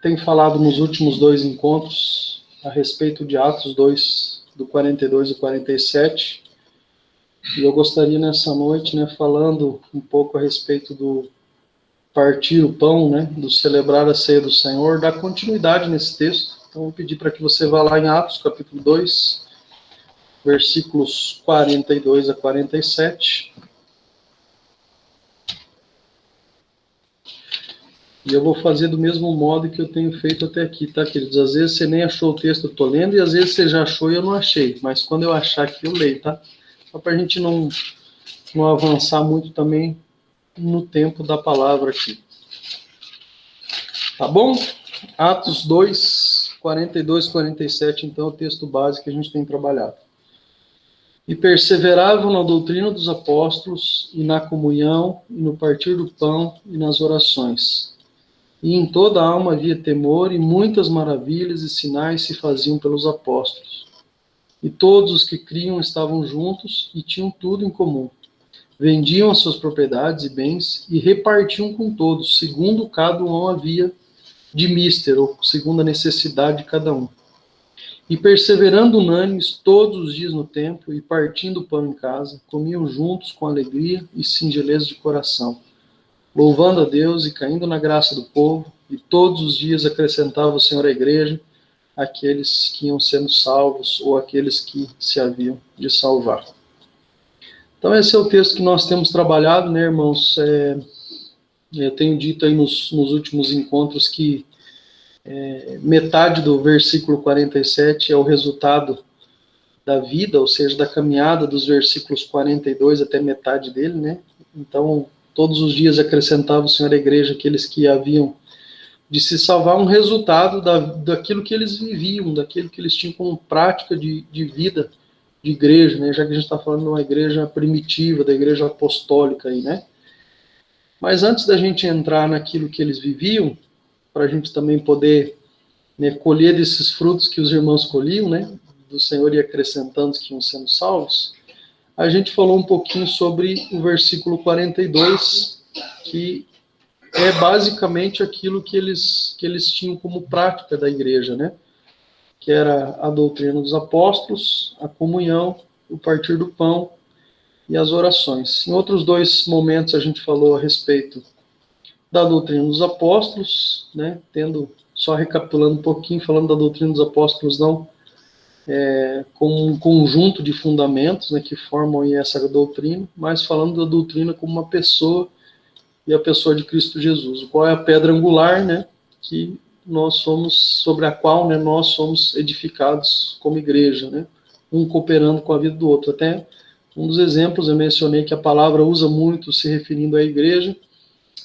Tenho falado nos últimos dois encontros a respeito de Atos 2, do 42 e 47, e eu gostaria nessa noite, falando um pouco a respeito do partir o pão, do celebrar a ceia do Senhor, dar continuidade nesse texto. Então, eu vou pedir para que você vá lá em Atos, capítulo 2, versículos 42 a 47. E eu vou fazer do mesmo modo que eu tenho feito até aqui, tá, queridos? Às vezes você nem achou o texto, eu estou lendo, e às vezes você já achou e eu não achei. Mas quando eu achar aqui, eu leio, tá? Só para a gente não avançar muito também no tempo da palavra aqui. Tá bom? Atos 2, 42, 47, então, é o texto básico que a gente tem trabalhado. E perseveravam na doutrina dos apóstolos, e na comunhão, e no partir do pão, e nas orações. E em toda a alma havia temor, e muitas maravilhas e sinais se faziam pelos apóstolos. E todos os que criam estavam juntos, e tinham tudo em comum. Vendiam as suas propriedades e bens, e repartiam com todos, segundo cada um havia de mister, ou segundo a necessidade de cada um. E perseverando unânimes todos os dias no templo, e partindo o pão em casa, comiam juntos com alegria e singeleza de coração, louvando a Deus e caindo na graça do povo, e todos os dias acrescentava o Senhor à igreja aqueles que iam sendo salvos, ou aqueles que se haviam de salvar. Então esse é o texto que nós temos trabalhado, irmãos? Eu tenho dito aí nos últimos encontros que metade do versículo 47 é o resultado da vida, ou seja, da caminhada dos versículos 42 até metade dele, Então, todos os dias acrescentava o Senhor à igreja aqueles que haviam de se salvar, um resultado daquilo que eles viviam, daquilo que eles tinham como prática de vida, de igreja, Já que a gente está falando de uma igreja primitiva, da igreja apostólica aí, Mas antes da gente entrar naquilo que eles viviam, para a gente também poder colher desses frutos que os irmãos colhiam, do Senhor e acrescentando os que iam sendo salvos, a gente falou um pouquinho sobre o versículo 42, que é basicamente aquilo que eles tinham como prática da igreja, Que era a doutrina dos apóstolos, a comunhão, o partir do pão e as orações. Em outros dois momentos a gente falou a respeito da doutrina dos apóstolos, só recapitulando um pouquinho, falando da doutrina dos apóstolos não como um conjunto de fundamentos que formam aí essa doutrina, mas falando da doutrina como uma pessoa, e a pessoa de Cristo Jesus, o qual é a pedra angular, que nós somos, sobre a qual nós somos edificados como igreja, um cooperando com a vida do outro. Até um dos exemplos, eu mencionei que a palavra usa muito se referindo à igreja,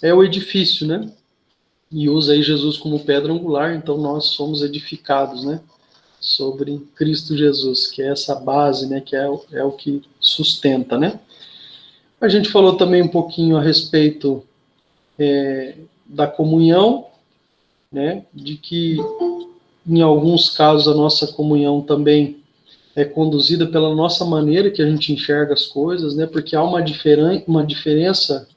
é o edifício, E usa aí Jesus como pedra angular, então nós somos edificados, sobre Cristo Jesus, que é essa base, que é o que sustenta, A gente falou também um pouquinho a respeito da comunhão, de que em alguns casos a nossa comunhão também é conduzida pela nossa maneira que a gente enxerga as coisas, porque há uma diferença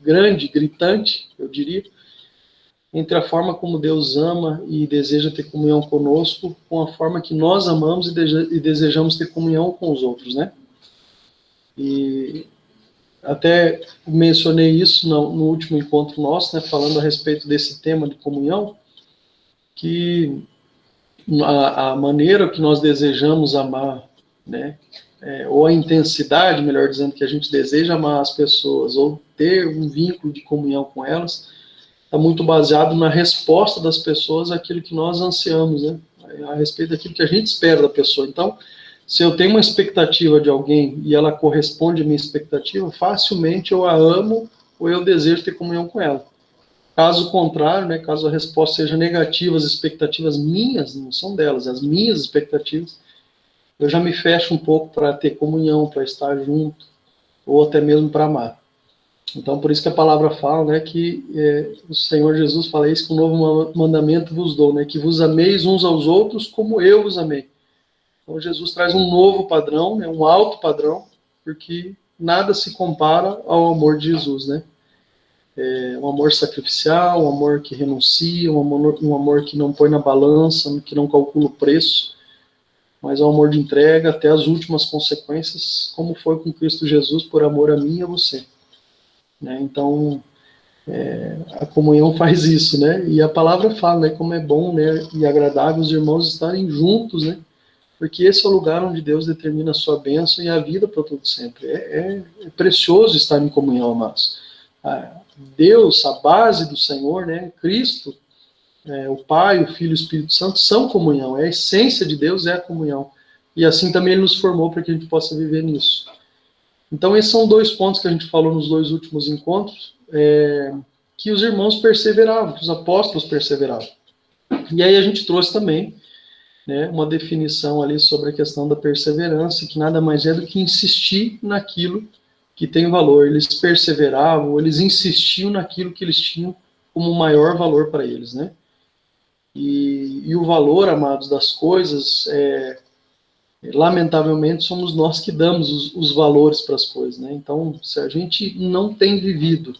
grande, gritante, eu diria, entre a forma como Deus ama e deseja ter comunhão conosco, com a forma que nós amamos e desejamos ter comunhão com os outros, E até mencionei isso no último encontro nosso, falando a respeito desse tema de comunhão, que a maneira que nós desejamos amar, ou a intensidade, melhor dizendo, que a gente deseja amar as pessoas, ou ter um vínculo de comunhão com elas, está muito baseado na resposta das pessoas àquilo que nós ansiamos, a respeito daquilo que a gente espera da pessoa. Então, se eu tenho uma expectativa de alguém e ela corresponde à minha expectativa, facilmente eu a amo ou eu desejo ter comunhão com ela. Caso contrário, caso a resposta seja negativa, as expectativas minhas, não são delas, as minhas expectativas, eu já me fecho um pouco para ter comunhão, para estar junto, ou até mesmo para amar. Então, por isso que a palavra fala, que o Senhor Jesus fala isso, que um novo mandamento vos dou, que vos ameis uns aos outros como eu vos amei. Então, Jesus traz um novo padrão, um alto padrão, porque nada se compara ao amor de Jesus, um amor sacrificial, um amor que renuncia, um amor que não põe na balança, que não calcula o preço, mas é um amor de entrega até as últimas consequências, como foi com Cristo Jesus, por amor a mim e a você. Né? Então, a comunhão faz isso, né? E a palavra fala, né, como é bom, né, e agradável os irmãos estarem juntos, né? Porque esse é o lugar onde Deus determina a sua bênção e a vida para todo sempre. É precioso estar em comunhão, amados. Deus, a base do Senhor, né, Cristo, o Pai, o Filho e o Espírito Santo são comunhão. A essência de Deus é a comunhão. E assim também Ele nos formou para que a gente possa viver nisso. Então, esses são 2 pontos que a gente falou nos 2 últimos encontros, que os irmãos perseveravam, que os apóstolos perseveravam. E aí a gente trouxe também, né, uma definição ali sobre a questão da perseverança, que nada mais é do que insistir naquilo que tem valor. Eles perseveravam, eles insistiam naquilo que eles tinham como maior valor para eles, né? E o valor, amados, das coisas, lamentavelmente, somos nós que damos os valores para as coisas, né? Então, se a gente não tem vivido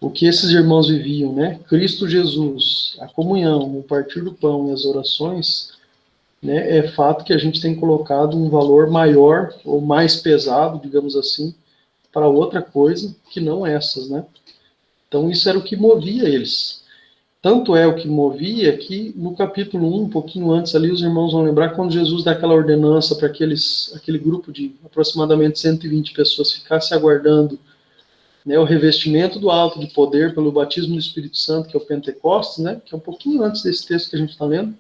o que esses irmãos viviam, né? Cristo Jesus, a comunhão, o partir do pão e as orações, né? É fato que a gente tem colocado um valor maior ou mais pesado, digamos assim, para outra coisa que não essas, né? Então, isso era o que movia eles. Tanto é o que movia que no capítulo 1, um pouquinho antes ali, os irmãos vão lembrar quando Jesus dá aquela ordenança para aquele grupo de aproximadamente 120 pessoas ficasse aguardando, né, o revestimento do alto de poder pelo batismo do Espírito Santo, que é o Pentecostes, né, que é um pouquinho antes desse texto que a gente está lendo.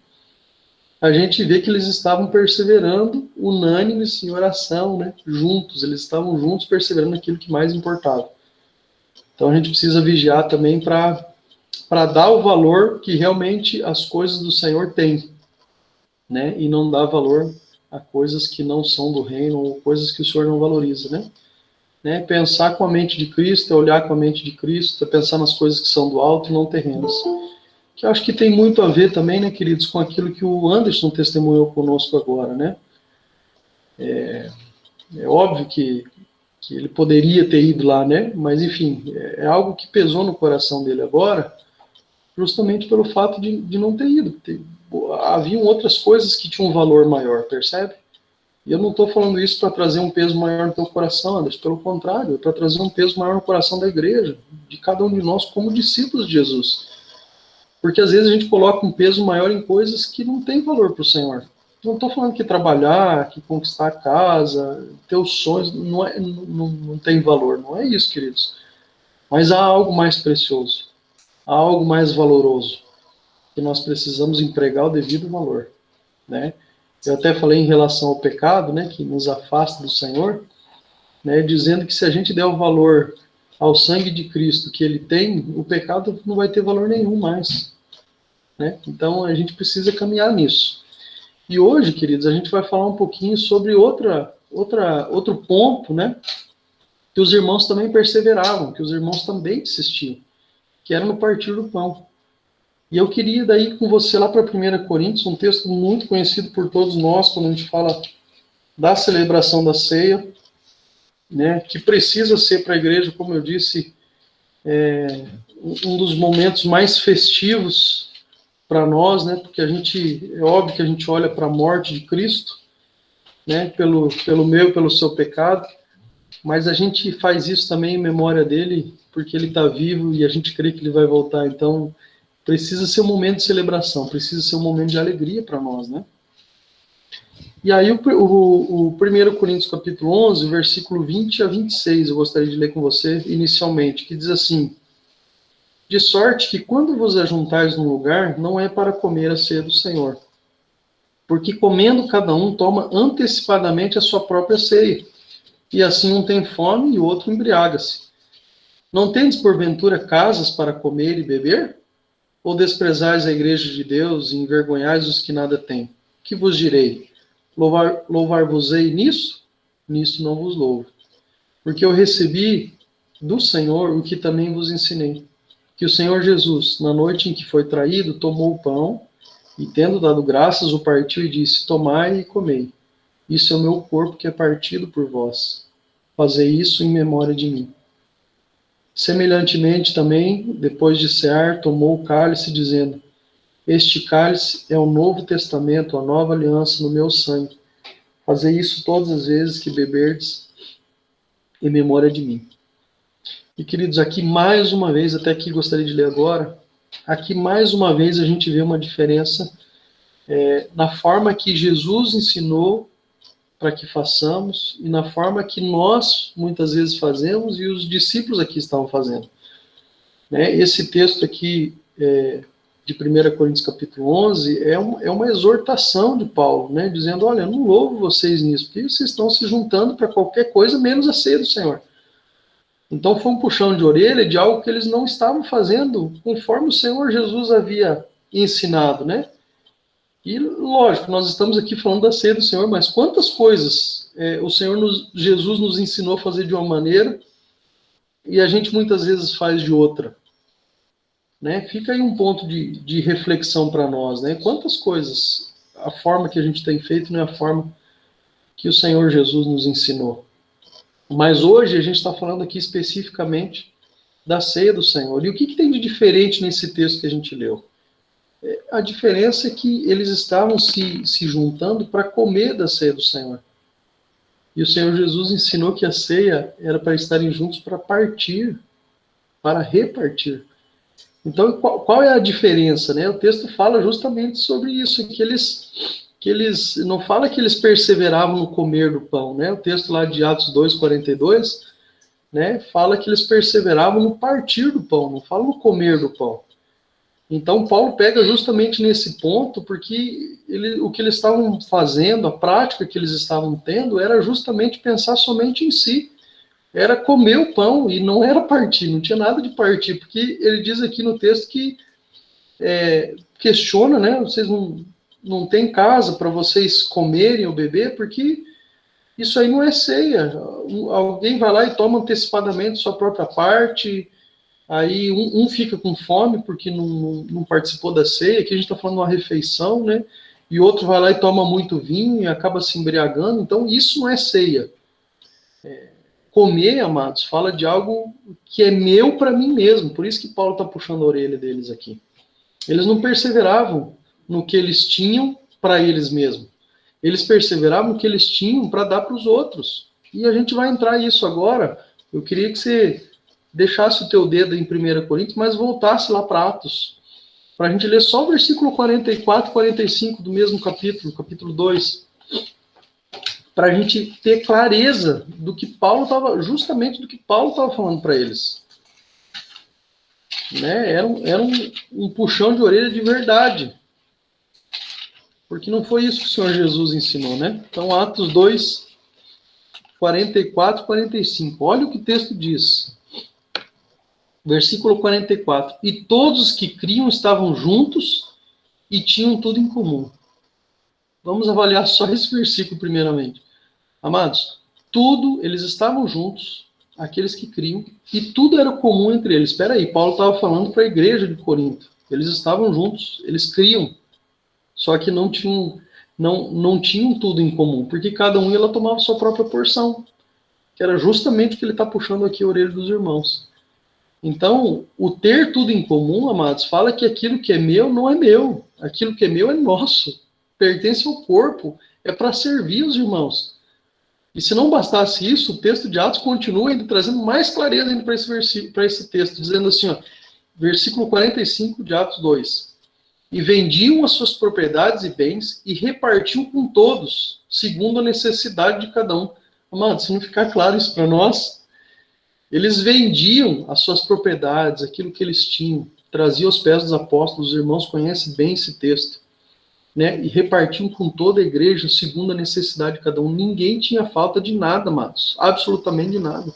A gente vê que eles estavam perseverando unânimes em oração, né, juntos, eles estavam juntos perseverando naquilo que mais importava. Então a gente precisa vigiar também para dar o valor que realmente as coisas do Senhor têm, né? E não dar valor a coisas que não são do reino ou coisas que o Senhor não valoriza, né? Pensar com a mente de Cristo, é olhar com a mente de Cristo, é pensar nas coisas que são do alto e não terrenas. Que eu acho que tem muito a ver também, né, queridos, com aquilo que o Anderson testemunhou conosco agora, né? É óbvio que ele poderia ter ido lá, né? Mas, enfim, é algo que pesou no coração dele agora, justamente pelo fato de não ter ido. Haviam outras coisas que tinham um valor maior, percebe? E eu não estou falando isso para trazer um peso maior no teu coração, Anderson, pelo contrário, é para trazer um peso maior no coração da igreja, de cada um de nós como discípulos de Jesus. Porque às vezes a gente coloca um peso maior em coisas que não têm valor para o Senhor. Não estou falando que trabalhar, que conquistar a casa, ter os sonhos, não tem valor, não é isso, queridos. Mas há algo mais precioso, há algo mais valoroso, que nós precisamos empregar o devido valor, né? Eu até falei em relação ao pecado, né, que nos afasta do Senhor, né, dizendo que se a gente der o valor ao sangue de Cristo que ele tem, o pecado não vai ter valor nenhum mais, né? Então a gente precisa caminhar nisso. E hoje, queridos, a gente vai falar um pouquinho sobre outro ponto, né, que os irmãos também perseveravam, que os irmãos também insistiam, que era no partir do pão. E eu queria daí com você lá para 1 Coríntios, um texto muito conhecido por todos nós, quando a gente fala da celebração da ceia, né, que precisa ser para a igreja, como eu disse, um dos momentos mais festivos para nós, né, porque é óbvio que a gente olha para a morte de Cristo, né, pelo meu, pelo seu pecado, mas a gente faz isso também em memória dele, porque ele está vivo e a gente crê que ele vai voltar. Então, precisa ser um momento de celebração, precisa ser um momento de alegria para nós, né? E aí o 1 Coríntios capítulo 11, versículo 20 a 26, eu gostaria de ler com você inicialmente, que diz assim: de sorte que quando vos ajuntais num lugar, não é para comer a ceia do Senhor, porque comendo cada um toma antecipadamente a sua própria ceia, e assim um tem fome e o outro embriaga-se. Não tendes porventura casas para comer e beber? Ou desprezais a igreja de Deus e envergonhais os que nada têm? Que vos direi? Louvar-vos-ei nisso? Nisso não vos louvo. Porque eu recebi do Senhor o que também vos ensinei. Que o Senhor Jesus, na noite em que foi traído, tomou o pão e, tendo dado graças, o partiu e disse: tomai e comei. Isso é o meu corpo que é partido por vós. Fazei isso em memória de mim. Semelhantemente também, depois de cear, tomou o cálice, dizendo: Este cálice é o novo testamento, a nova aliança no meu sangue. Fazei isso todas as vezes que beberdes em memória de mim. E, queridos, aqui mais uma vez, até aqui gostaria de ler agora, aqui mais uma vez a gente vê uma diferença na forma que Jesus ensinou para que façamos e na forma que nós muitas vezes fazemos e os discípulos aqui estavam fazendo. Né? Esse texto aqui de 1 Coríntios capítulo 11 é uma exortação de Paulo, né? Dizendo, olha, eu não louvo vocês nisso, porque vocês estão se juntando para qualquer coisa menos a ceia do Senhor. Então foi um puxão de orelha de algo que eles não estavam fazendo conforme o Senhor Jesus havia ensinado, né? E lógico, nós estamos aqui falando da ceia do Senhor, mas quantas coisas o Senhor Jesus nos ensinou a fazer de uma maneira e a gente muitas vezes faz de outra, né? Fica aí um ponto de reflexão para nós, né? Quantas coisas, a forma que a gente tem feito não é a forma que o Senhor Jesus nos ensinou. Mas hoje a gente está falando aqui especificamente da ceia do Senhor. E o que tem de diferente nesse texto que a gente leu? A diferença é que eles estavam se juntando para comer da ceia do Senhor. E o Senhor Jesus ensinou que a ceia era para estarem juntos para partir, para repartir. Então, qual é a diferença, né? O texto fala justamente sobre isso, que eles não fala que eles perseveravam no comer do pão, né? O texto lá de Atos 2:42, né, fala que eles perseveravam no partir do pão, não fala no comer do pão. Então, Paulo pega justamente nesse ponto, porque o que eles estavam fazendo, a prática que eles estavam tendo, era justamente pensar somente em si. Era comer o pão, e não era partir, não tinha nada de partir, porque ele diz aqui no texto que questiona, né, vocês não têm casa para vocês comerem ou beber, porque isso aí não é ceia. Alguém vai lá e toma antecipadamente sua própria parte. Aí um fica com fome porque não participou da ceia, aqui a gente está falando de uma refeição, né? E outro vai lá e toma muito vinho e acaba se embriagando. Então, isso não é ceia. Comer, amados, fala de algo que é meu para mim mesmo. Por isso que Paulo está puxando a orelha deles aqui. Eles não perseveravam no que eles tinham para eles mesmos. Eles perseveravam no que eles tinham para dar para os outros. E a gente vai entrar nisso agora. Eu queria que você deixasse o teu dedo em 1 Coríntios, mas voltasse lá para Atos, para a gente ler só o versículo 44 e 45 do mesmo capítulo, capítulo 2, para a gente ter clareza do que Paulo estava, justamente do que Paulo estava falando para eles. Né? Era um puxão de orelha de verdade, porque não foi isso que o Senhor Jesus ensinou, né? Então, Atos 2, 44 e 45, olha o que o texto diz. Versículo 44. E todos os que criam estavam juntos e tinham tudo em comum. Vamos avaliar só esse versículo primeiramente. Amados, eles estavam juntos, aqueles que criam, e tudo era comum entre eles. Espera aí, Paulo estava falando para a igreja de Corinto. Eles estavam juntos, eles criam, só que não tinham tudo em comum, porque cada um ela tomava sua própria porção, que era justamente o que ele está puxando aqui a orelha dos irmãos. Então, o ter tudo em comum, amados, fala que aquilo que é meu não é meu. Aquilo que é meu é nosso. Pertence ao corpo. É para servir os irmãos. E se não bastasse isso, o texto de Atos continua ainda trazendo mais clareza ainda para esse texto, dizendo assim, ó, versículo 45 de Atos 2. E vendiam as suas propriedades e bens e repartiam com todos, segundo a necessidade de cada um. Amados, se não ficar claro isso para nós, eles vendiam as suas propriedades, aquilo que eles tinham, traziam aos pés dos apóstolos, os irmãos conhecem bem esse texto, né? E repartiam com toda a igreja, segundo a necessidade de cada um. Ninguém tinha falta de nada, amados, absolutamente de nada.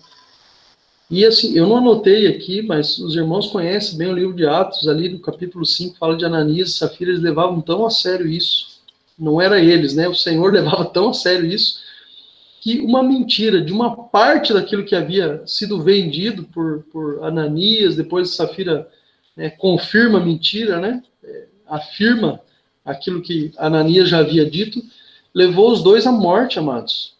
E assim, eu não anotei aqui, mas os irmãos conhecem bem o livro de Atos, ali no capítulo 5, fala de Ananias e Safira, eles levavam tão a sério isso. Não era eles, né? O Senhor levava tão a sério isso, que uma mentira de uma parte daquilo que havia sido vendido por Ananias, depois Safira confirma a mentira, né? Afirma aquilo que Ananias já havia dito, levou os dois à morte, amados.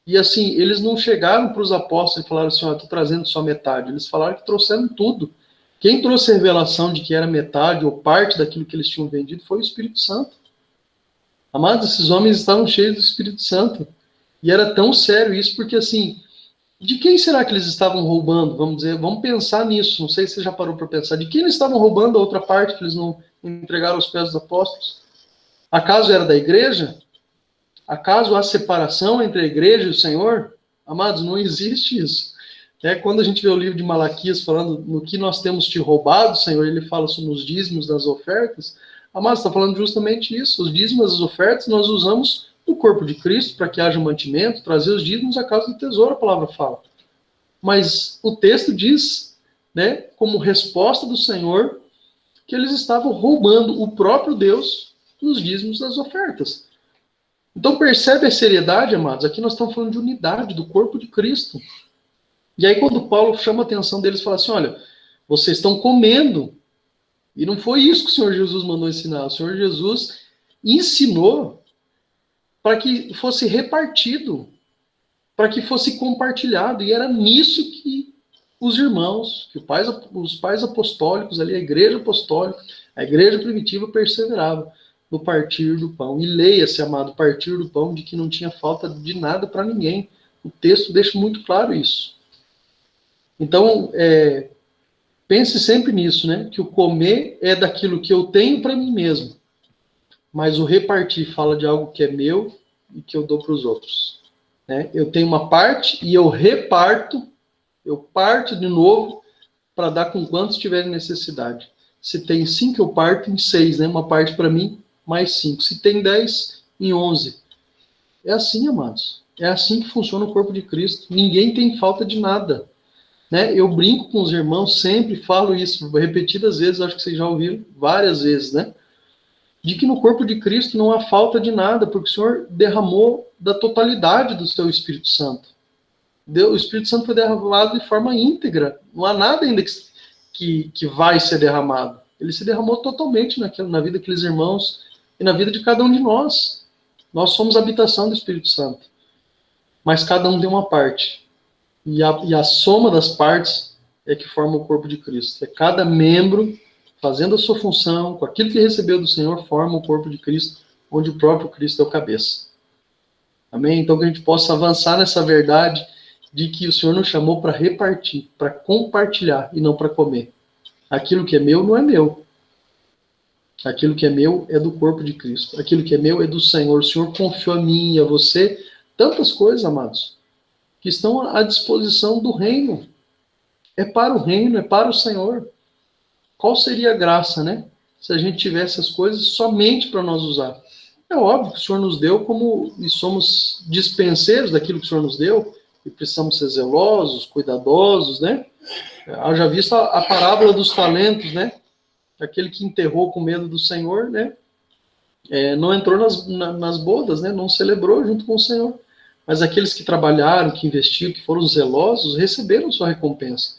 E assim, eles não chegaram para os apóstolos e falaram assim, ó, estou trazendo só metade. Eles falaram que trouxeram tudo. Quem trouxe a revelação de que era metade ou parte daquilo que eles tinham vendido foi o Espírito Santo. Amados, esses homens estavam cheios do Espírito Santo. E era tão sério isso, porque assim, de quem será que eles estavam roubando? Vamos dizer, vamos pensar nisso. Não sei se você já parou para pensar. De quem eles estavam roubando a outra parte que eles não entregaram aos pés dos apóstolos? Acaso era da igreja? Acaso há separação entre a igreja e o Senhor? Amados, não existe isso. Quando a gente vê o livro de Malaquias falando no que nós temos te roubado, Senhor, ele fala sobre os dízimos das ofertas. Amados, está falando justamente isso. Os dízimos das ofertas nós usamos no corpo de Cristo para que haja mantimento, trazer os dízimos à casa do tesouro, a palavra fala. Mas o texto diz, como resposta do Senhor, que eles estavam roubando o próprio Deus nos dízimos das ofertas. Então percebe a seriedade, amados? Aqui nós estamos falando de unidade do corpo de Cristo. E aí quando Paulo chama a atenção deles, fala assim, olha, vocês estão comendo. E não foi isso que o Senhor Jesus mandou ensinar. O Senhor Jesus ensinou para que fosse repartido, para que fosse compartilhado. E era nisso que os irmãos, que os pais apostólicos ali, a igreja apostólica, a igreja primitiva perseverava no partir do pão. E leia-se, amado, partir do pão, de que não tinha falta de nada para ninguém. O texto deixa muito claro isso. Então, pense sempre nisso, que o comer é daquilo que eu tenho para mim mesmo, mas o repartir fala de algo que é meu e que eu dou para os outros. Eu tenho uma parte e eu reparto, eu parto de novo para dar com quantos tiverem necessidade. Se tem 5, eu parto em 6, uma parte para mim, mais 5. Se tem 10, em 11. É assim, amados. É assim que funciona o corpo de Cristo. Ninguém tem falta de nada. Eu brinco com os irmãos, sempre falo isso, repetidas vezes, acho que vocês já ouviram várias vezes, de que no corpo de Cristo não há falta de nada, porque o Senhor derramou da totalidade do seu Espírito Santo. O Espírito Santo foi derramado de forma íntegra. Não há nada ainda que vai ser derramado. Ele se derramou totalmente na vida daqueles irmãos e na vida de cada um de nós. Nós somos a habitação do Espírito Santo. Mas cada um tem uma parte. E a soma das partes é que forma o corpo de Cristo. É cada membro fazendo a sua função, com aquilo que recebeu do Senhor, forma o corpo de Cristo, onde o próprio Cristo é o cabeça. Amém? Então que a gente possa avançar nessa verdade de que o Senhor nos chamou para repartir, para compartilhar e não para comer. Aquilo que é meu não é meu. Aquilo que é meu é do corpo de Cristo. Aquilo que é meu é do Senhor. O Senhor confiou a mim e a você tantas coisas, amados, que estão à disposição do reino. É para o reino, é para o Senhor. Qual seria a graça, se a gente tivesse as coisas somente para nós usar? É óbvio que o Senhor nos deu e somos dispenseiros daquilo que o Senhor nos deu, e precisamos ser zelosos, cuidadosos, Haja visto a parábola dos talentos, Aquele que enterrou com medo do Senhor, não entrou nas bodas, não celebrou junto com o Senhor. Mas aqueles que trabalharam, que investiram, que foram zelosos, receberam sua recompensa.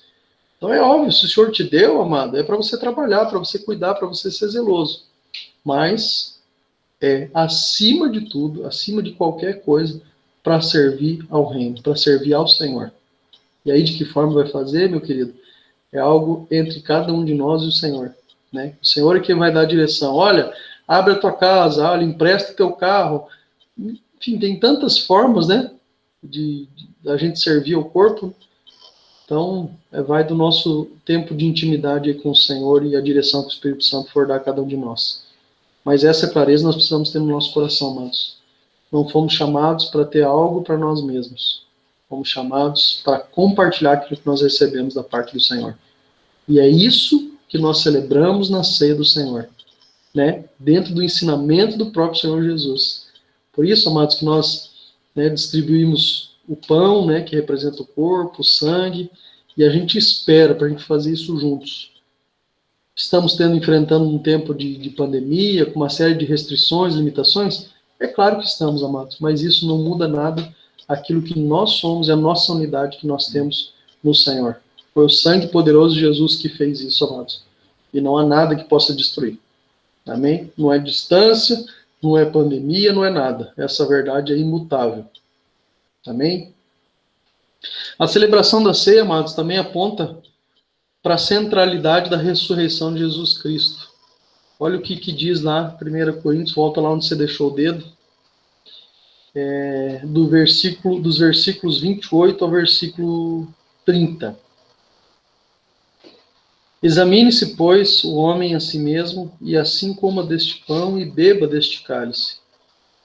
Então é óbvio, se o Senhor te deu, amado, é para você trabalhar, para você cuidar, para você ser zeloso. Mas acima de tudo, acima de qualquer coisa, para servir ao reino, para servir ao Senhor. E aí de que forma vai fazer, meu querido? É algo entre cada um de nós e o Senhor. O Senhor é quem vai dar a direção. Olha, abre a tua casa, olha, empresta o teu carro. Enfim, tem tantas formas, de a gente servir ao corpo. Então, vai do nosso tempo de intimidade com o Senhor e a direção que o Espírito Santo for dar a cada um de nós. Mas essa clareza nós precisamos ter no nosso coração, amados. Não fomos chamados para ter algo para nós mesmos. Fomos chamados para compartilhar aquilo que nós recebemos da parte do Senhor. E é isso que nós celebramos na ceia do Senhor, dentro do ensinamento do próprio Senhor Jesus. Por isso, amados, que nós distribuímos o pão, que representa o corpo, o sangue, e a gente espera para a gente fazer isso juntos. Estamos enfrentando um tempo de pandemia, com uma série de restrições, limitações? É claro que estamos, amados, mas isso não muda nada aquilo que nós somos e a nossa unidade que nós temos no Senhor. Foi o sangue poderoso de Jesus que fez isso, amados. E não há nada que possa destruir. Amém? Não é distância, não é pandemia, não é nada. Essa verdade é imutável. Amém? A celebração da ceia, amados, também aponta para a centralidade da ressurreição de Jesus Cristo. Olha o que diz lá, 1 Coríntios, volta lá onde você deixou o dedo, dos versículos 28 ao versículo 30. Examine-se, pois, o homem a si mesmo, e assim coma deste pão e beba deste cálice.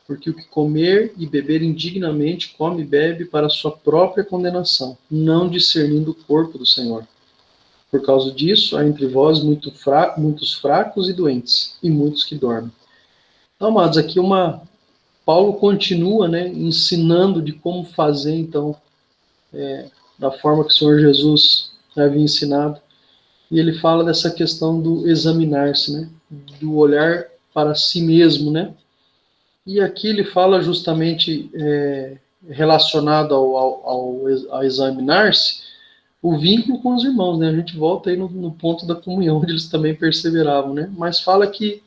Porque o que comer e beber indignamente come e bebe para a sua própria condenação, não discernindo o corpo do Senhor. Por causa disso, há entre vós muitos fracos e doentes, e muitos que dormem. Então, amados, aqui Paulo continua, né, ensinando de como fazer, então, da forma que o Senhor Jesus havia ensinado. E ele fala dessa questão do examinar-se, né, do olhar para si mesmo, né. E aqui ele fala justamente relacionado ao examinar-se, o vínculo com os irmãos, né? A gente volta aí no ponto da comunhão, onde eles também perseveravam, né? Mas fala que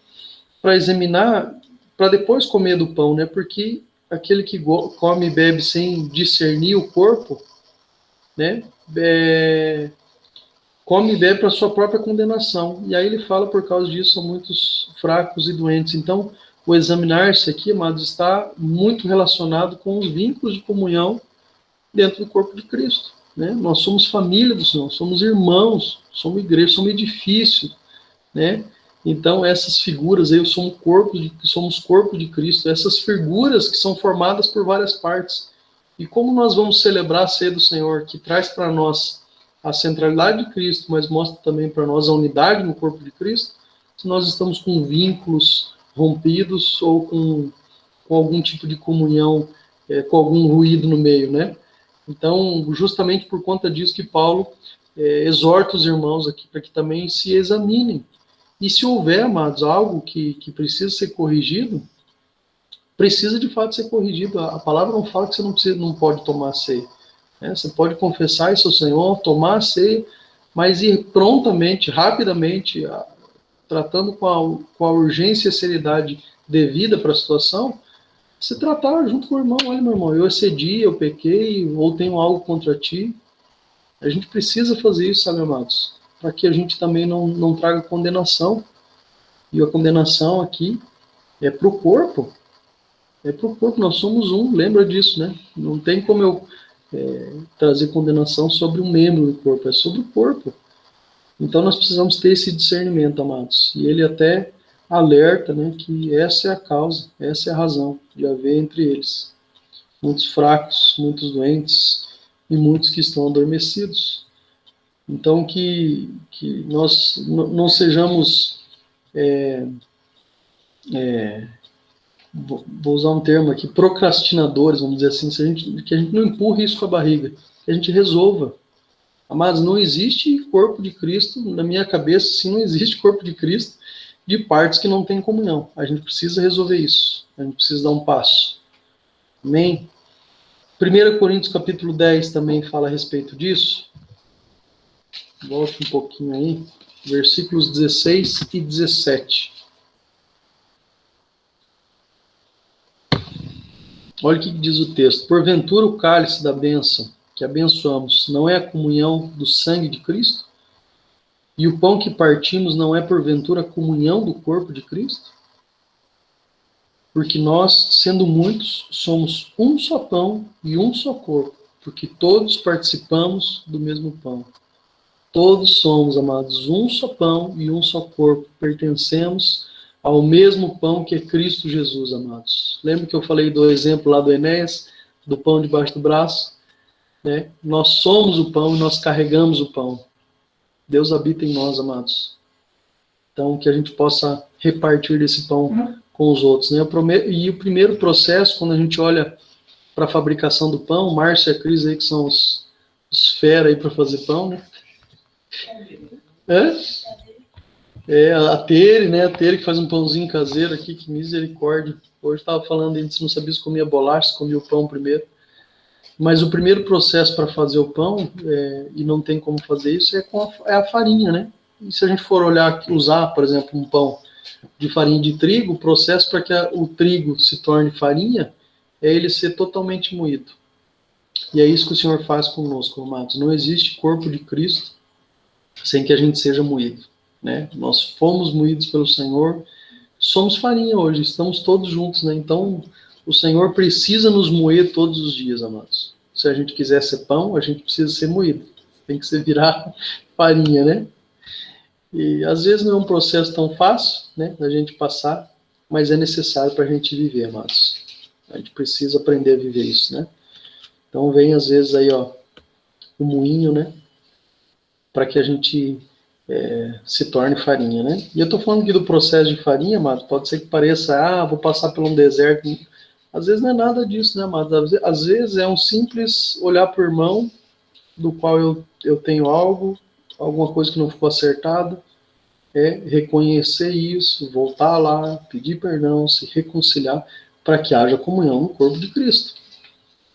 para examinar, para depois comer do pão, né? Porque aquele que come e bebe sem discernir o corpo, né? Come e bebe para a sua própria condenação. E aí ele fala, por causa disso, são muitos fracos e doentes. Então, o examinar-se aqui, amados, está muito relacionado com os vínculos de comunhão dentro do corpo de Cristo. Né? Nós somos família do Senhor, somos irmãos, somos igreja, somos edifício. Né? Então, essas figuras aí, somos corpo de Cristo, essas figuras que são formadas por várias partes. E como nós vamos celebrar a ceia do Senhor, que traz para nós a centralidade de Cristo, mas mostra também para nós a unidade no corpo de Cristo, se nós estamos com vínculos rompidos ou com algum tipo de comunhão, com algum ruído no meio, né? Então, justamente por conta disso que Paulo exorta os irmãos aqui para que também se examinem. E se houver, amados, algo que precisa ser corrigido, precisa de fato ser corrigido. A palavra não fala que você não pode tomar a ceia. Né? Você pode confessar isso ao Senhor, tomar a ceia, mas ir prontamente, rapidamente, tratando com a urgência e a seriedade devida para a situação, se tratar junto com o irmão. Olha, meu irmão, eu excedi, eu pequei, ou tenho algo contra ti. A gente precisa fazer isso, sabe, amados? Para que a gente também não traga condenação. E a condenação aqui é para o corpo. É para o corpo, nós somos um, lembra disso, né? Não tem como eu trazer condenação sobre um membro do corpo, é sobre o corpo. Então nós precisamos ter esse discernimento, amados. E ele até alerta, né, que essa é a causa, essa é a razão de haver entre eles muitos fracos, muitos doentes e muitos que estão adormecidos. Então que nós não sejamos, vou usar um termo aqui, procrastinadores, vamos dizer assim, que a gente não empurre isso com a barriga, que a gente resolva. Amados, não existe corpo de Cristo, na minha cabeça, sim, não existe corpo de Cristo de partes que não têm comunhão. A gente precisa resolver isso, a gente precisa dar um passo. Amém? 1 Coríntios capítulo 10 também fala a respeito disso. Volte um pouquinho aí, versículos 16 e 17. Olha o que diz o texto. Porventura o cálice da bênção que abençoamos não é a comunhão do sangue de Cristo? E o pão que partimos não é porventura a comunhão do corpo de Cristo? Porque nós, sendo muitos, somos um só pão e um só corpo, porque todos participamos do mesmo pão. Todos somos, amados, um só pão e um só corpo, pertencemos ao mesmo pão que é Cristo Jesus, amados. Lembra que eu falei do exemplo lá do Enéas, do pão debaixo do braço? Né? Nós somos o pão e nós carregamos o pão. Deus habita em nós, amados. Então, que a gente possa repartir desse pão com os outros. Né? E o primeiro processo, quando a gente olha para a fabricação do pão, Márcia e a Cris aí, que são os fera aí para fazer pão, né? A Tere, né? A Tere que faz um pãozinho caseiro aqui, que misericórdia. Hoje estava falando, a gente não sabia se comia bolacha, se comia o pão primeiro. Mas o primeiro processo para fazer o pão, e não tem como fazer isso, é a farinha, né? E se a gente for usar, por exemplo, um pão de farinha de trigo, o processo para que o trigo se torne farinha é ele ser totalmente moído. E é isso que o Senhor faz conosco, amados. Não existe corpo de Cristo sem que a gente seja moído, né? Nós fomos moídos pelo Senhor, somos farinha hoje, estamos todos juntos, né? Então, o Senhor precisa nos moer todos os dias, amados. Se a gente quiser ser pão, a gente precisa ser moído. Tem que ser virar farinha, né? E às vezes não é um processo tão fácil, né, da gente passar, mas é necessário para a gente viver, amados. A gente precisa aprender a viver isso, né? Então vem às vezes aí, ó, o moinho, né, para que a gente se torne farinha, né? E eu estou falando aqui do processo de farinha, amados, pode ser que pareça, vou passar por um deserto. Às vezes não é nada disso, né, amados? Às vezes é um simples olhar para o irmão do qual eu tenho algo, alguma coisa que não ficou acertada, reconhecer isso, voltar lá, pedir perdão, se reconciliar, para que haja comunhão no corpo de Cristo.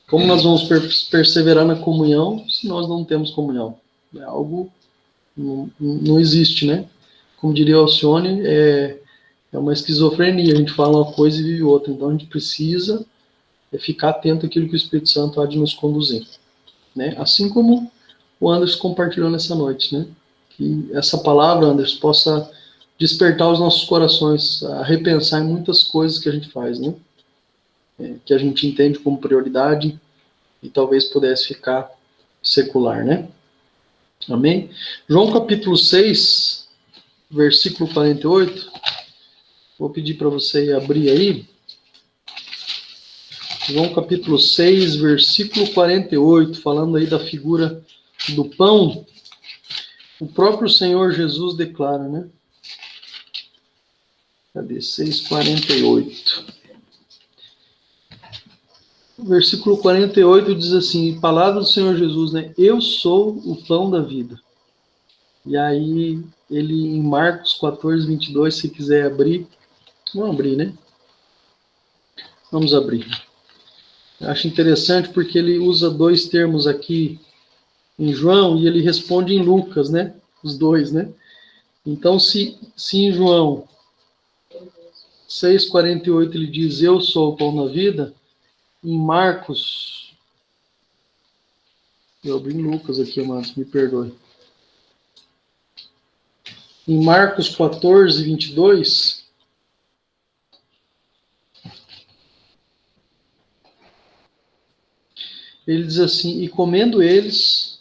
Como nós vamos perseverar na comunhão se nós não temos comunhão? É algo não existe, né? Como diria Alcione, é uma esquizofrenia, a gente fala uma coisa e vive outra, então a gente precisa ficar atento àquilo que o Espírito Santo há de nos conduzir, né? Assim como o Anderson compartilhou nessa noite, né? Que essa palavra, Anderson, possa despertar os nossos corações a repensar em muitas coisas que a gente faz, né? Que a gente entende como prioridade e talvez pudesse ficar secular, né? Amém? João capítulo 6, versículo 48. Vou pedir para você abrir aí. João capítulo 6, versículo 48, falando aí da figura do pão. O próprio Senhor Jesus declara, né? Cadê? 6:48. O versículo 48 diz assim, palavra do Senhor Jesus, né? Eu sou o pão da vida. E aí, ele em Marcos 14:22, se quiser abrir, vamos abrir, né? Vamos abrir. Eu acho interessante porque ele usa dois termos aqui em João e ele responde em Lucas, né? Os dois, né? Então, se em João 6:48 ele diz, eu sou o pão da vida, em Marcos, eu abri em Lucas aqui, amados, me perdoe. Em Marcos 14:22, ele diz assim, e comendo eles,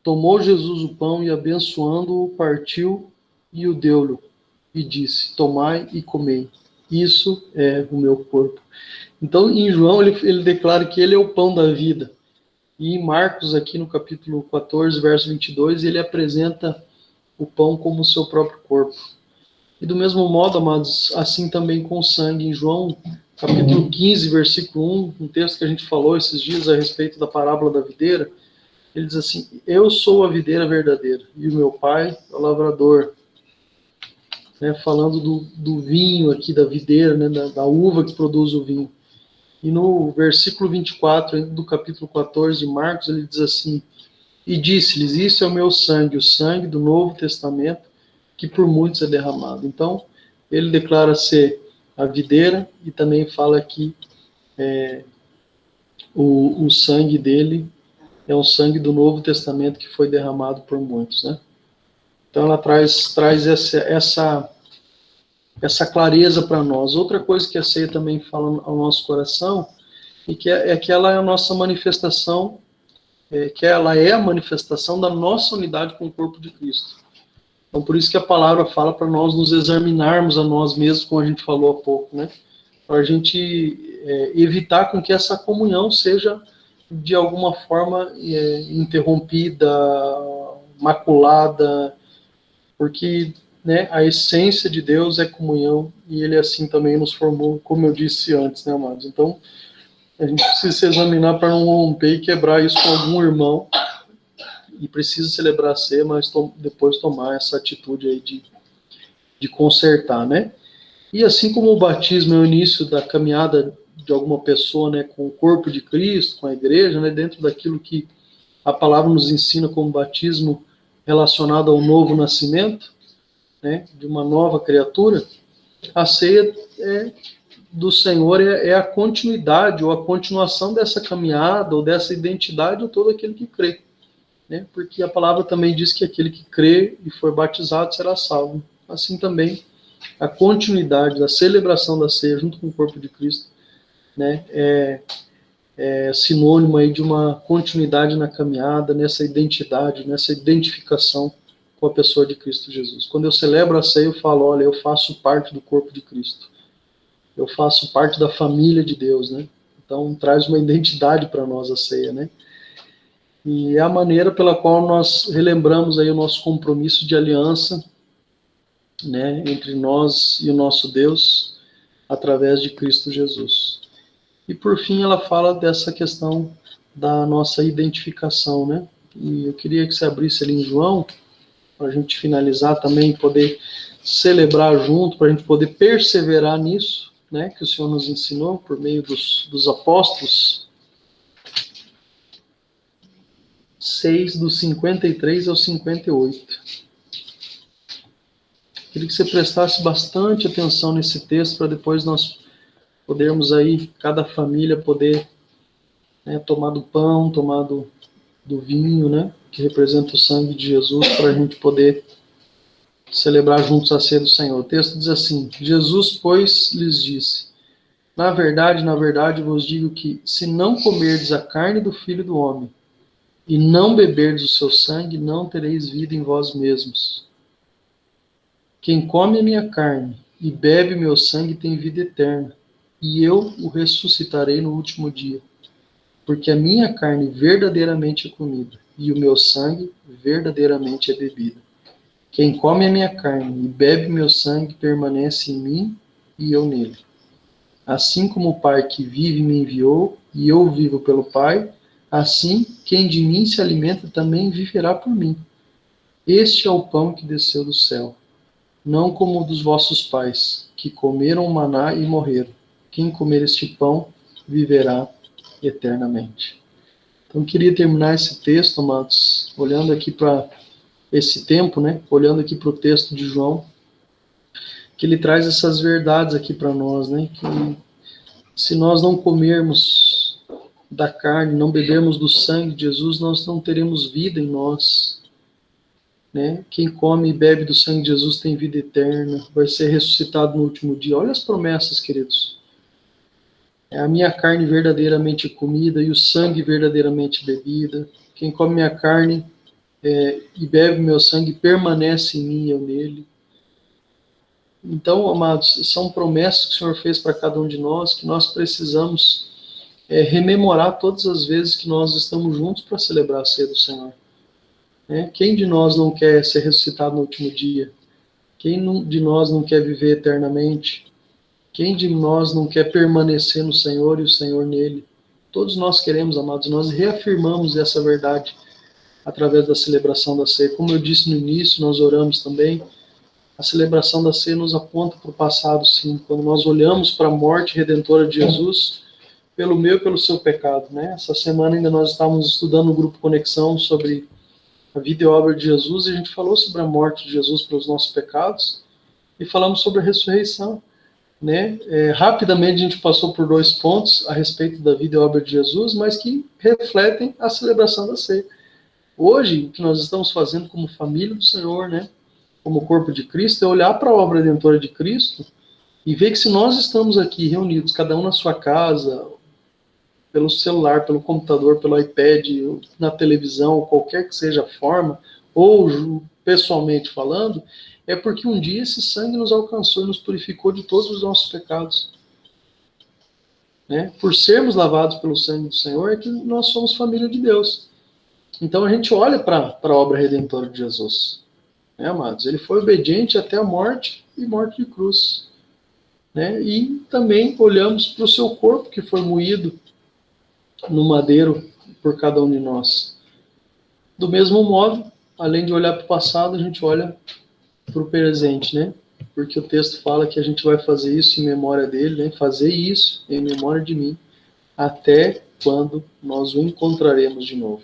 tomou Jesus o pão e abençoando-o, partiu e o deu-lhe, e disse, tomai e comei, isso é o meu corpo. Então, em João, ele declara que ele é o pão da vida. E em Marcos, aqui no capítulo 14, verso 22, ele apresenta o pão como o seu próprio corpo. E do mesmo modo, amados, assim também com o sangue. Em João, capítulo 15, versículo 1, um texto que a gente falou esses dias a respeito da parábola da videira, ele diz assim, eu sou a videira verdadeira, e o meu pai é o lavrador. Né, falando do vinho aqui, da videira, né, da uva que produz o vinho. E no versículo 24 do capítulo 14 de Marcos, ele diz assim, e disse-lhes, isso é o meu sangue, o sangue do Novo Testamento, que por muitos é derramado. Então, ele declara ser a videira e também fala que o sangue dele é o sangue do Novo Testamento que foi derramado por muitos, né? Então, ela traz essa clareza para nós. Outra coisa que a ceia também fala ao nosso coração e que que ela é a nossa manifestação, que ela é a manifestação da nossa unidade com o corpo de Cristo. Então, por isso que a palavra fala para nós nos examinarmos a nós mesmos, como a gente falou há pouco, né? Para a gente evitar com que essa comunhão seja, de alguma forma, interrompida, maculada, porque, né, a essência de Deus é comunhão e Ele assim também nos formou, como eu disse antes, né, amados? Então, a gente precisa se examinar para não romper e quebrar isso com algum irmão e precisa celebrar a ceia, mas depois tomar essa atitude aí de consertar, né? E assim como o batismo é o início da caminhada de alguma pessoa, né, com o corpo de Cristo, com a igreja, né, dentro daquilo que a palavra nos ensina como batismo relacionado ao novo nascimento, né, de uma nova criatura, a ceia do Senhor é a continuidade ou a continuação dessa caminhada ou dessa identidade de todo aquele que crê, né? Porque a palavra também diz que aquele que crê e for batizado será salvo. Assim também a continuidade da celebração da ceia junto com o corpo de Cristo, né, é sinônimo aí de uma continuidade na caminhada, nessa identidade, nessa identificação com a pessoa de Cristo Jesus. Quando eu celebro a ceia, eu falo, olha, eu faço parte do corpo de Cristo. Eu faço parte da família de Deus, né? Então, traz uma identidade para nós a ceia, né? E é a maneira pela qual nós relembramos aí o nosso compromisso de aliança, né, entre nós e o nosso Deus, através de Cristo Jesus. E por fim ela fala dessa questão da nossa identificação, né? E eu queria que você abrisse ali em João, para a gente finalizar também, poder celebrar junto, para a gente poder perseverar nisso, né? Que o Senhor nos ensinou por meio dos apóstolos. 6, do 53 ao 58. Queria que você prestasse bastante atenção nesse texto, para depois nós podermos aí, cada família poder, né, tomar do pão, tomar do vinho, né, que representa o sangue de Jesus, para a gente poder celebrar juntos a ceia do Senhor. O texto diz assim: Jesus, pois, lhes disse, na verdade vos digo que, se não comerdes a carne do Filho do Homem, e não beberdes o seu sangue, não tereis vida em vós mesmos. Quem come a minha carne e bebe meu sangue tem vida eterna, e eu o ressuscitarei no último dia. Porque a minha carne verdadeiramente é comida, e o meu sangue verdadeiramente é bebida. Quem come a minha carne e bebe meu sangue permanece em mim, e eu nele. Assim como o Pai que vive me enviou, e eu vivo pelo Pai, assim quem de mim se alimenta também viverá por mim. Este é o pão que desceu do céu, não como o dos vossos pais, que comeram o maná e morreram. Quem comer este pão viverá eternamente. Então, eu queria terminar esse texto, amados, olhando aqui para esse tempo, né? Olhando aqui para o texto de João, que ele traz essas verdades aqui para nós, né? Que se nós não comermos da carne, não bebermos do sangue de Jesus, nós não teremos vida em nós, né? Quem come e bebe do sangue de Jesus tem vida eterna, vai ser ressuscitado no último dia. Olha as promessas, queridos. É a minha carne verdadeiramente comida e o sangue verdadeiramente bebida. Quem come minha carne e bebe meu sangue permanece em mim e eu nele. Então, amados, são promessas que o Senhor fez para cada um de nós, que nós precisamos rememorar todas as vezes que nós estamos juntos para celebrar a ceia do Senhor. Quem de nós não quer ser ressuscitado no último dia? Quem de nós não quer viver eternamente? Quem de nós não quer permanecer no Senhor e o Senhor nele? Todos nós queremos, amados. Nós reafirmamos essa verdade através da celebração da ceia. Como eu disse no início, nós oramos também. A celebração da ceia nos aponta para o passado, sim. Quando nós olhamos para a morte redentora de Jesus, pelo meu e pelo seu pecado, né? Essa semana ainda nós estávamos estudando no grupo Conexão sobre a vida e a obra de Jesus, e a gente falou sobre a morte de Jesus pelos nossos pecados, e falamos sobre a ressurreição, né? Rapidamente a gente passou por 2 pontos a respeito da vida e obra de Jesus, mas que refletem a celebração da ceia. Hoje, o que nós estamos fazendo como família do Senhor, né? Como corpo de Cristo, é olhar para a obra redentora de Cristo e ver que se nós estamos aqui reunidos, cada um na sua casa, pelo celular, pelo computador, pelo iPad, na televisão, qualquer que seja a forma, ou pessoalmente falando, é porque um dia esse sangue nos alcançou e nos purificou de todos os nossos pecados. Né? Por sermos lavados pelo sangue do Senhor, é que nós somos família de Deus. Então a gente olha para a obra redentora de Jesus. Né, amados? Ele foi obediente até a morte e morte de cruz. Né? E também olhamos para o seu corpo que foi moído no madeiro por cada um de nós. Do mesmo modo, além de olhar para o passado, a gente olha para o presente, né? Porque o texto fala que a gente vai fazer isso em memória dele, né? Fazer isso em memória de mim, até quando nós o encontraremos de novo.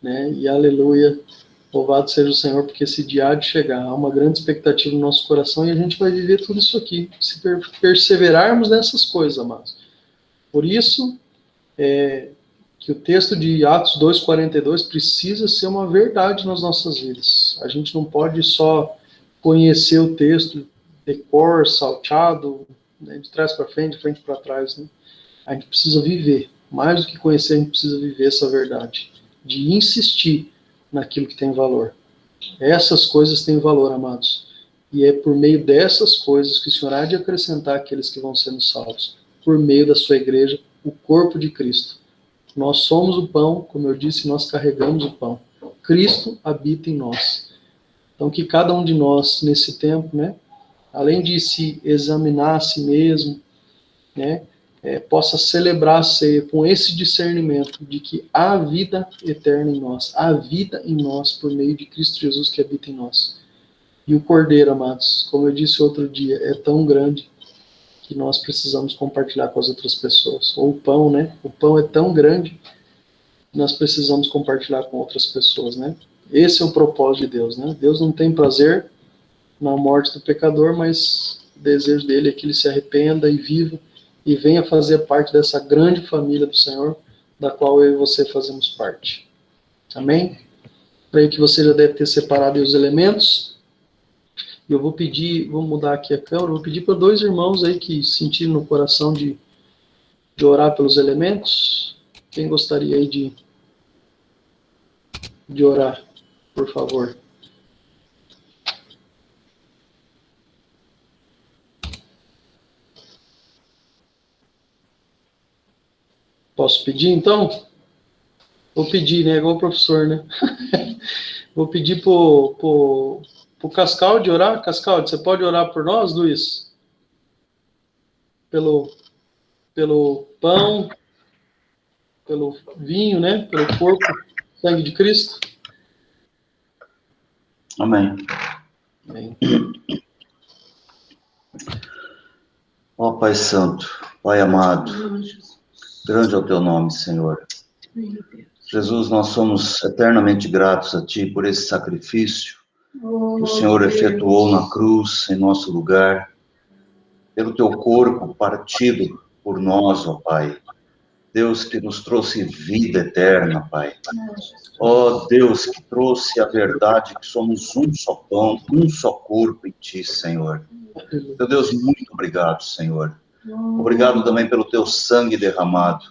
Né? E aleluia, Louvado seja o Senhor, porque esse dia há de chegar. Há uma grande expectativa no nosso coração e a gente vai viver tudo isso aqui, se perseverarmos nessas coisas, amados. Por isso, que o texto de Atos 2:42 precisa ser uma verdade nas nossas vidas. A gente não pode só conhecer o texto de cor, salteado, né, de trás para frente, de frente para trás. Né? A gente precisa viver. Mais do que conhecer, a gente precisa viver essa verdade. De insistir naquilo que tem valor. Essas coisas têm valor, amados. E é por meio dessas coisas que o Senhor há de acrescentar aqueles que vão sendo salvos. Por meio da sua igreja, o corpo de Cristo. Nós somos o pão, como eu disse, nós carregamos o pão. Cristo habita em nós. Então, que cada um de nós, nesse tempo, né, além de se examinar a si mesmo, né, possa celebrar a ceia com esse discernimento de que há vida eterna em nós, há vida em nós por meio de Cristo Jesus que habita em nós. E o Cordeiro, amados, como eu disse outro dia, é tão grande que nós precisamos compartilhar com as outras pessoas. Ou o pão, né? O pão é tão grande que nós precisamos compartilhar com outras pessoas, né? Esse é o propósito de Deus, né? Deus não tem prazer na morte do pecador, mas o desejo dele é que ele se arrependa e viva e venha fazer parte dessa grande família do Senhor, da qual eu e você fazemos parte. Amém? Creio que você já deve ter separado aí os elementos. E eu vou pedir, vou mudar aqui a câmera, vou pedir para 2 irmãos aí que sentiram no coração de orar pelos elementos. Quem gostaria aí de orar, por favor? Posso pedir, então? Vou pedir, né? Igual o professor, né? Vou pedir pro Cascal de orar. Cascal, você pode orar por nós, Luiz? Pelo pão, pelo vinho, né? Pelo corpo, sangue de Cristo. Amém. Amém. Ó Pai Santo, Pai amado, grande é o teu nome, Senhor. Jesus, nós somos eternamente gratos a Ti por esse sacrifício que o Senhor efetuou na cruz em nosso lugar, pelo Teu corpo partido por nós, ó Pai. Deus que nos trouxe vida eterna, Pai. Ó Deus que trouxe a verdade que somos um só pão, um só corpo em Ti, Senhor. Meu Deus, muito obrigado, Senhor. Obrigado também pelo Teu sangue derramado,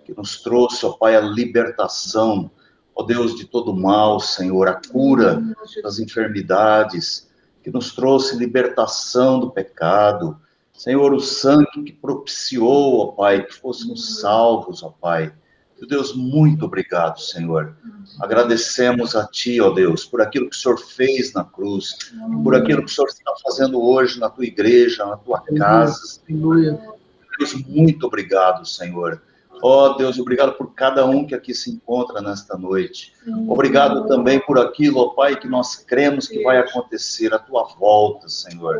que nos trouxe, ó Pai, a libertação, ó Deus, de todo mal, Senhor, a cura das enfermidades, que nos trouxe libertação do pecado. Senhor, o sangue que propiciou, ó Pai, que fôssemos salvos, ó Pai. Meu Deus, muito obrigado, Senhor. Agradecemos a Ti, ó Deus, por aquilo que o Senhor fez na cruz, por aquilo que o Senhor está fazendo hoje na Tua igreja, na Tua casa, Senhor. Deus, muito obrigado, Senhor. Ó Deus, obrigado por cada um que aqui se encontra nesta noite. Obrigado também por aquilo, ó Pai, que nós cremos que vai acontecer, a Tua volta, Senhor.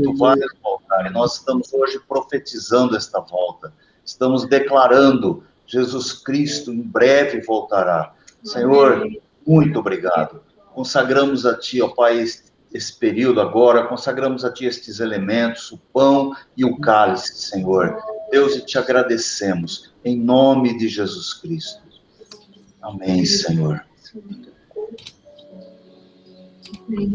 Tu vais voltar e nós estamos hoje profetizando esta volta. Estamos declarando, Jesus Cristo em breve voltará. Senhor, muito obrigado. Consagramos a Ti, ó Pai, esse período agora, consagramos a Ti estes elementos, o pão e o cálice, Senhor. Deus, e te agradecemos, em nome de Jesus Cristo. Amém, Senhor.